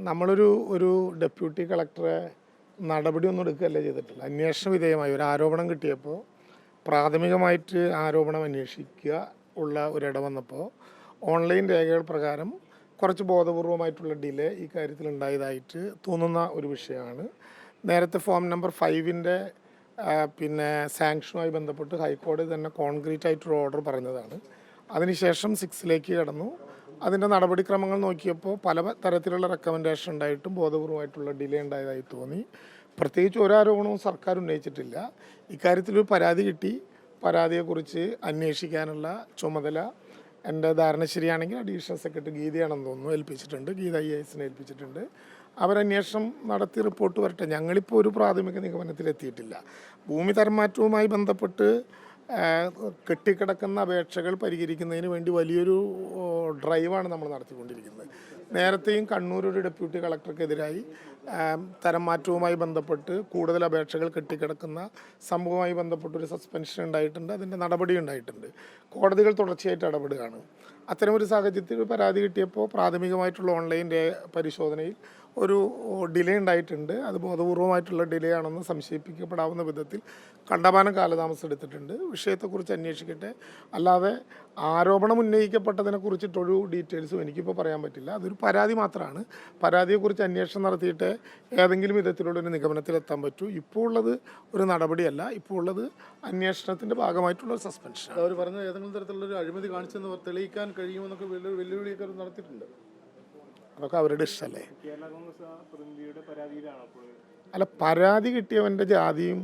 നമ്മളൊരു ഒരു ഡെപ്യൂട്ടി കളക്ടറെ നടപടിയൊന്നും എടുക്കുകയല്ല ചെയ്തിട്ടില്ല. അന്വേഷണ വിധേയമായി ഒരു ആരോപണം കിട്ടിയപ്പോൾ പ്രാഥമികമായിട്ട് ആരോപണം അന്വേഷിക്കുക ഉള്ള ഒരിട വന്നപ്പോൾ ഓൺലൈൻ രേഖകൾ പ്രകാരം കുറച്ച് ബോധപൂർവമായിട്ടുള്ള ഡിലേ ഈ കാര്യത്തിൽ ഉണ്ടായതായിട്ട് തോന്നുന്ന ഒരു വിഷയമാണ്. നേരത്തെ ഫോം നമ്പർ 5-ൻ്റെ പിന്നെ സാങ്ഷനുമായി ബന്ധപ്പെട്ട് ഹൈക്കോടതി തന്നെ കോൺക്രീറ്റ് ആയിട്ടൊരു ഓർഡർ പറഞ്ഞതാണ്. അതിനുശേഷം 6ലേക്ക് കടന്നു. അതിൻ്റെ നടപടിക്രമങ്ങൾ നോക്കിയപ്പോൾ പല തരത്തിലുള്ള റെക്കമെൻഡേഷൻ ഉണ്ടായിട്ടും ബോധപൂർവമായിട്ടുള്ള ഡിലേ ഉണ്ടായതായി തോന്നി. പ്രത്യേകിച്ച് ഒരാരോപണവും സർക്കാർ ഉന്നയിച്ചിട്ടില്ല. ഇക്കാര്യത്തിലൊരു പരാതി കിട്ടി. പരാതിയെക്കുറിച്ച് അന്വേഷിക്കാനുള്ള ചുമതല എൻ്റെ ധാരണ ശരിയാണെങ്കിൽ അഡീഷണൽ സെക്രട്ടറി ഗീതയാണെന്ന് തോന്നുന്നു ഏൽപ്പിച്ചിട്ടുണ്ട്. ഗീത IASനെ ഏൽപ്പിച്ചിട്ടുണ്ട്. അവരന്വേഷണം നടത്തി റിപ്പോർട്ട് വരട്ടെ. ഞങ്ങളിപ്പോൾ ഒരു പ്രാഥമിക നിഗമനത്തിലെത്തിയിട്ടില്ല. ഭൂമി തരംമാറ്റവുമായി ബന്ധപ്പെട്ട് കെട്ടിക്കിടക്കുന്ന അപേക്ഷകൾ പരിഹരിക്കുന്നതിന് വേണ്ടി വലിയൊരു ഡ്രൈവാണ് നമ്മൾ നടത്തിക്കൊണ്ടിരിക്കുന്നത്. നേരത്തെയും കണ്ണൂർ ഒരു ഡെപ്യൂട്ടി കളക്ടർക്കെതിരായി തരം മാറ്റവുമായി ബന്ധപ്പെട്ട് കൂടുതൽ അപേക്ഷകൾ കെട്ടിക്കിടക്കുന്ന സംഭവവുമായി ബന്ധപ്പെട്ടൊരു സസ്പെൻഷൻ ഉണ്ടായിട്ടുണ്ട്. അതിൻ്റെ നടപടി ഉണ്ടായിട്ടുണ്ട്. കോടതികൾ തുടർച്ചയായിട്ട് ഇടപെടുകയാണ്. അത്തരമൊരു സാഹചര്യത്തിൽ പരാതി കിട്ടിയപ്പോൾ പ്രാഥമികമായിട്ടുള്ള ഓൺലൈൻ പരിശോധനയിൽ ഒരു ഡിലേ ഉണ്ടായിട്ടുണ്ട്. അത് ബോധപൂർവമായിട്ടുള്ള ഡിലേ ആണെന്ന് സംശയിപ്പിക്കപ്പെടാവുന്ന വിധത്തിൽ കണ്ടമാനം കാലതാമസം എടുത്തിട്ടുണ്ട്. വിഷയത്തെക്കുറിച്ച് അന്വേഷിക്കട്ടെ. അല്ലാതെ ആരോപണം ഉന്നയിക്കപ്പെട്ടതിനെക്കുറിച്ചിട്ടൊരു ഡീറ്റെയിൽസും എനിക്കിപ്പോൾ പറയാൻ പറ്റില്ല. അതൊരു പരാതി മാത്രമാണ്. പരാതിയെക്കുറിച്ച് അന്വേഷണം നടത്തിയിട്ട് ഏതെങ്കിലും വിധത്തിലുള്ളൊരു നിഗമനത്തിലെത്താൻ പറ്റൂ. ഇപ്പോൾ ഉള്ളത് ഒരു നടപടിയല്ല. ഇപ്പോൾ ഉള്ളത് അന്വേഷണത്തിൻ്റെ ഭാഗമായിട്ടുള്ള ഒരു സസ്പെൻഷൻ. അവർ പറഞ്ഞ ഏതെങ്കിലും തരത്തിലുള്ളൊരു അഴിമതി കാണിച്ചെന്ന് തെളിയിക്കാൻ കഴിയുമെന്നൊക്കെ വെല്ലുവിളിയൊക്കെ നടത്തിയിട്ടുണ്ട്. അതൊക്കെ അവരുടെ ഇഷ്ടമല്ലേ. അല്ല, പരാതി കിട്ടിയവൻ്റെ ജാതിയും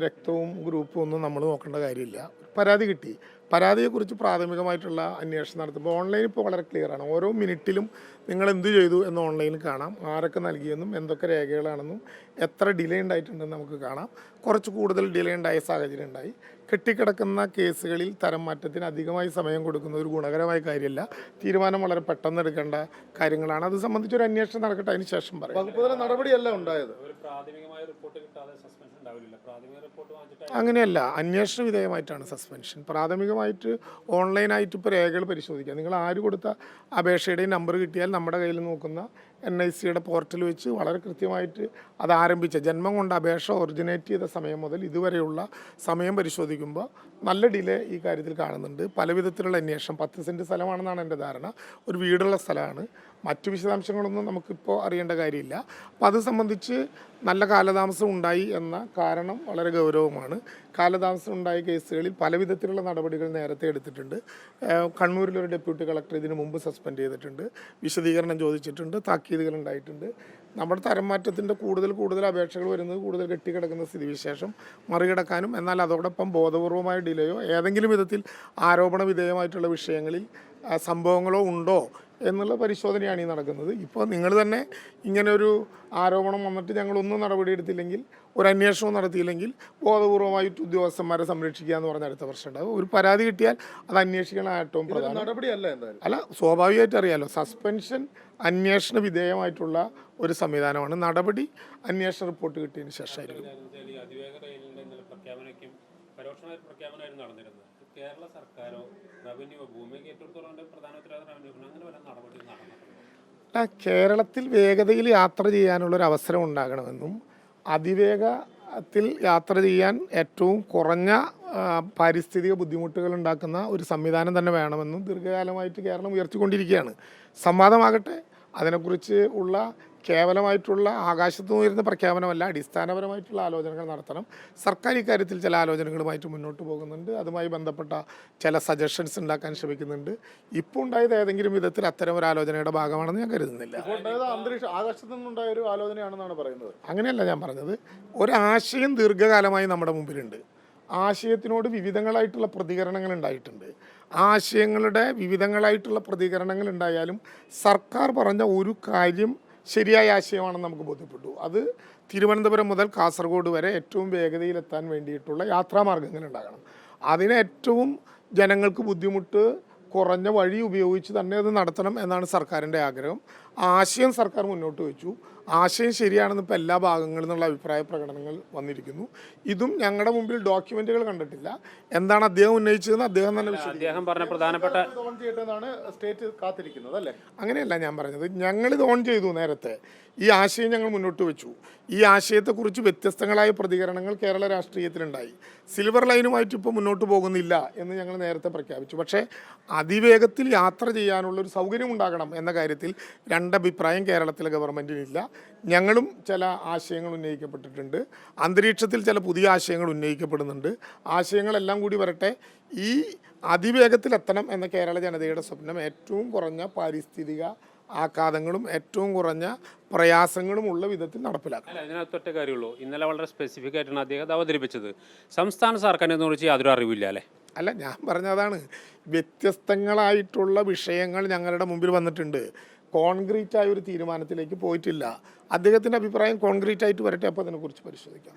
രക്തവും ഗ്രൂപ്പും ഒന്നും നമ്മൾ നോക്കേണ്ട കാര്യമില്ല. പരാതി കിട്ടി. പരാതിയെക്കുറിച്ച് പ്രാഥമികമായിട്ടുള്ള അന്വേഷണം നടത്തുമ്പോൾ ഓൺലൈൻ ഇപ്പോൾ വളരെ ക്ലിയറാണ്. ഓരോ മിനിറ്റിലും നിങ്ങൾ എന്ത് ചെയ്തു എന്ന് ഓൺലൈനിൽ കാണാം. ആരൊക്കെ നൽകിയെന്നും എന്തൊക്കെ രേഖകളാണെന്നും എത്ര ഡിലേ ഉണ്ടായിട്ടുണ്ടെന്ന് നമുക്ക് കാണാം. കുറച്ച് കൂടുതൽ ഡിലേ ഉണ്ടായ സാഹചര്യം ഉണ്ടായി. കെട്ടിക്കിടക്കുന്ന കേസുകളിൽ തരം മാറ്റത്തിന് അധികമായി സമയം കൊടുക്കുന്ന ഒരു ഗുണകരമായ കാര്യമല്ല. തീരുമാനം വളരെ പെട്ടെന്ന് എടുക്കേണ്ട കാര്യങ്ങളാണ്. അത് സംബന്ധിച്ചൊരു അന്വേഷണം നടക്കട്ടെ, അതിന് ശേഷം പറയാം. നടപടിയല്ല ഉണ്ടായത്. അങ്ങനെയല്ല, അന്വേഷണ വിധേയമായിട്ടാണ് സസ്പെൻഷൻ. പ്രാഥമികമായിട്ട് ഓൺലൈനായിട്ട് ഇപ്പോൾ രേഖകൾ പരിശോധിക്കുക. നിങ്ങൾ ആര് കൊടുത്ത അപേക്ഷയുടെയും നമ്പർ കിട്ടിയാൽ നമ്മുടെ കയ്യിൽ നോക്കുന്ന NICയുടെ പോർട്ടൽ വെച്ച് വളരെ കൃത്യമായിട്ട് അത് ആരംഭിച്ച ജന്മം കൊണ്ട് അപേക്ഷ ഒറിജിനേറ്റ് ചെയ്ത സമയം മുതൽ ഇതുവരെയുള്ള സമയം പരിശോധിക്കുമ്പോൾ നല്ല ഡിലേ ഈ കാര്യത്തിൽ കാണുന്നുണ്ട്. പല വിധത്തിലുള്ള അന്വേഷണം. 10 സെൻറ്റ് സ്ഥലമാണെന്നാണ് എൻ്റെ ധാരണ. ഒരു വീടുള്ള സ്ഥലമാണ്. മറ്റു വിശദാംശങ്ങളൊന്നും നമുക്കിപ്പോൾ അറിയേണ്ട കാര്യമില്ല. അപ്പം അത് സംബന്ധിച്ച് നല്ല കാലതാമസം ഉണ്ടായി എന്ന കാരണം വളരെ ഗൗരവമാണ്. കാലതാമസം ഉണ്ടായ കേസുകളിൽ പല വിധത്തിലുള്ള നടപടികൾ നേരത്തെ എടുത്തിട്ടുണ്ട്. കണ്ണൂരിലൊരു ഡെപ്യൂട്ടി കളക്ടർ ഇതിനു മുമ്പ് സസ്പെൻഡ് ചെയ്തിട്ടുണ്ട്. വിശദീകരണം ചോദിച്ചിട്ടുണ്ട്. താക്കീതുകൾ ഉണ്ടായിട്ടുണ്ട്. നമ്മുടെ തരം മാറ്റത്തിൻ്റെ കൂടുതൽ അപേക്ഷകൾ വരുന്നത് കൂടുതൽ കെട്ടിക്കിടക്കുന്ന സ്ഥിതിവിശേഷം മറികടക്കാനും എന്നാൽ അതോടൊപ്പം ബോധപൂർവമായ ഡിലേയോ ഏതെങ്കിലും വിധത്തിൽ ആരോപണ വിധേയമായിട്ടുള്ള വിഷയങ്ങളിൽ സംഭവങ്ങളോ ഉണ്ടോ എന്നുള്ള പരിശോധനയാണ് ഈ നടക്കുന്നത്. ഇപ്പോൾ നിങ്ങൾ തന്നെ ഇങ്ങനൊരു ആരോപണം വന്നിട്ട് ഞങ്ങളൊന്നും നടപടിയെടുത്തില്ലെങ്കിൽ, ഒരു അന്വേഷണവും നടത്തിയില്ലെങ്കിൽ ബോധപൂർവമായിട്ട് ഉദ്യോഗസ്ഥന്മാരെ സംരക്ഷിക്കുക എന്ന് പറഞ്ഞ അടുത്ത പ്രശ്നം ഉണ്ടാകും. ഒരു പരാതി കിട്ടിയാൽ അത് അന്വേഷിക്കണം ഏറ്റവും പ്രധാനം. നടപടിയല്ല എന്തായാലും. അല്ല, സ്വാഭാവികമായിട്ട് അറിയാമല്ലോ, സസ്പെൻഷൻ അന്വേഷണ വിധേയമായിട്ടുള്ള ഒരു സംവിധാനമാണ്. നടപടി അന്വേഷണ റിപ്പോർട്ട് കിട്ടിയതിന് ശേഷമായിരിക്കും. കേരള സർക്കാരോ റവന്യൂ ഭൂമിക്ക് ഏറ്റെടുത്തോളം പ്രധാന ഉത്തരവാദിത്തം അങ്ങനെ വല്ല നടപടി നടന്നിട്ടുണ്ട്? കേരളത്തിൽ വേഗതയിൽ യാത്ര ചെയ്യാനുള്ളൊരു അവസരം ഉണ്ടാകണമെന്നും അതിവേഗത്തിൽ യാത്ര ചെയ്യാൻ ഏറ്റവും കുറഞ്ഞ പാരിസ്ഥിതിക ബുദ്ധിമുട്ടുകൾ ഉണ്ടാക്കുന്ന ഒരു സംവിധാനം തന്നെ വേണമെന്നും ദീർഘകാലമായിട്ട് കേരളം ഉയർത്തിക്കൊണ്ടിരിക്കുകയാണ്. സംവാദമാകട്ടെ. അതിനെക്കുറിച്ച് ഉള്ള കേവലമായിട്ടുള്ള ആകാശത്ത് ഉയരുന്ന പ്രഖ്യാപനമല്ല, അടിസ്ഥാനപരമായിട്ടുള്ള ആലോചനകൾ നടത്തണം. സർക്കാർ ഇക്കാര്യത്തിൽ ചില ആലോചനകളുമായിട്ട് മുന്നോട്ട് പോകുന്നുണ്ട്. അതുമായി ബന്ധപ്പെട്ട ചില സജഷൻസ് ഉണ്ടാക്കാൻ ശ്രമിക്കുന്നുണ്ട്. ഇപ്പോൾ ഉണ്ടായത് ഏതെങ്കിലും വിധത്തിൽ അത്തരം ഒരു ആലോചനയുടെ ഭാഗമാണെന്ന് ഞാൻ കരുതുന്നില്ല. ആകാശത്തു നിന്നുണ്ടായ ഒരു ആലോചനയാണെന്നാണ് പറയുന്നത്. അങ്ങനെയല്ല ഞാൻ പറഞ്ഞത്. ഒരാശയം ദീർഘകാലമായി നമ്മുടെ മുമ്പിലുണ്ട്. ആശയത്തിനോട് വിവിധങ്ങളായിട്ടുള്ള പ്രതികരണങ്ങൾ ഉണ്ടായിട്ടുണ്ട്. ആശയങ്ങളുടെ വിവിധങ്ങളായിട്ടുള്ള പ്രതികരണങ്ങൾ ഉണ്ടായാലും സർക്കാർ പറഞ്ഞ ഒരു കാര്യം ശരിയായ ആശയമാണെന്ന് നമുക്ക് ബോധ്യപ്പെട്ടു. അത് തിരുവനന്തപുരം മുതൽ കാസർഗോഡ് വരെ ഏറ്റവും വേഗതയിലെത്താൻ വേണ്ടിയിട്ടുള്ള യാത്രാമാർഗ്ഗങ്ങൾ ഉണ്ടാകണം. അതിന് ഏറ്റവും ജനങ്ങൾക്ക് ബുദ്ധിമുട്ട് കുറഞ്ഞ വഴി ഉപയോഗിച്ച് തന്നെ അത് നടത്തണം എന്നാണ് സർക്കാരിൻ്റെ ആഗ്രഹം. ആശയം സർക്കാർ മുന്നോട്ട് വെച്ചു. ആശയം ശരിയാണെന്ന് ഇപ്പോൾ എല്ലാ ഭാഗങ്ങളിൽ നിന്നുള്ള അഭിപ്രായ പ്രകടനങ്ങൾ വന്നിരിക്കുന്നു. ഇതും ഞങ്ങളുടെ മുമ്പിൽ ഡോക്യുമെന്റുകൾ കണ്ടിട്ടില്ല. എന്താണ് അദ്ദേഹം ഉന്നയിച്ചതെന്ന് അദ്ദേഹം തന്നെ അദ്ദേഹം പറഞ്ഞ പ്രധാനപ്പെട്ട ഇത് ഓൺ ചെയ്യട്ടെന്നാണ് സ്റ്റേറ്റ് കാത്തിരിക്കുന്നത് അല്ലേ? അങ്ങനെയല്ല ഞാൻ പറഞ്ഞത്. ഞങ്ങളിത് ഓൺ ചെയ്തു നേരത്തെ. ഈ ആശയം ഞങ്ങൾ മുന്നോട്ട് വെച്ചു. ഈ ആശയത്തെക്കുറിച്ച് വ്യത്യസ്തങ്ങളായ പ്രതികരണങ്ങൾ കേരള രാഷ്ട്രീയത്തിലുണ്ടായി. സിൽവർ ലൈനുമായിട്ട് ഇപ്പോൾ മുന്നോട്ട് പോകുന്നില്ല എന്ന് ഞങ്ങൾ നേരത്തെ പ്രഖ്യാപിച്ചു. പക്ഷേ അതിവേഗത്തിൽ യാത്ര ചെയ്യാനുള്ളൊരു സൗകര്യം ഉണ്ടാകണം എന്ന കാര്യത്തിൽ രണ്ടഭിപ്രായം കേരളത്തിലെ ഗവൺമെൻറ്റിനില്ല. ഞങ്ങളും ചില ആശയങ്ങൾ ഉന്നയിക്കപ്പെട്ടിട്ടുണ്ട്. അന്തരീക്ഷത്തിൽ ചില പുതിയ ആശയങ്ങൾ ഉന്നയിക്കപ്പെടുന്നുണ്ട്. ആശയങ്ങളെല്ലാം കൂടി വരട്ടെ. ഈ അതിവേഗത്തിലെത്തണം എന്ന കേരള ജനതയുടെ സ്വപ്നം ഏറ്റവും കുറഞ്ഞ പാരിസ്ഥിതിക ആഘാതങ്ങളും ഏറ്റവും കുറഞ്ഞ പ്രയാസങ്ങളും ഉള്ള വിധത്തിൽ നടപ്പിലാക്കണം. അല്ല, ഇതിനകത്ത് ഒറ്റ കാര്യമുള്ളൂ. ഇന്നലെ വളരെ സ്പെസിഫിക് ആയിട്ടാണ് അദ്ദേഹം അത് അവതരിപ്പിച്ചത്. സംസ്ഥാന സർക്കാരിനെ കുറിച്ച് യാതൊരു അറിവില്ല അല്ലേ? അല്ല, ഞാൻ പറഞ്ഞതാണ്, വ്യത്യസ്തങ്ങളായിട്ടുള്ള വിഷയങ്ങൾ ഞങ്ങളുടെ മുമ്പിൽ വന്നിട്ടുണ്ട്. കോൺക്രീറ്റ് ആയ ഒരു തീരുമാനത്തിലേക്ക് പോയിട്ടില്ല. അദ്ദേഹത്തിൻ്റെ അഭിപ്രായം കോൺക്രീറ്റ് ആയിട്ട് വരട്ടെ, അപ്പോൾ അതിനെക്കുറിച്ച് പരിശോധിക്കാം.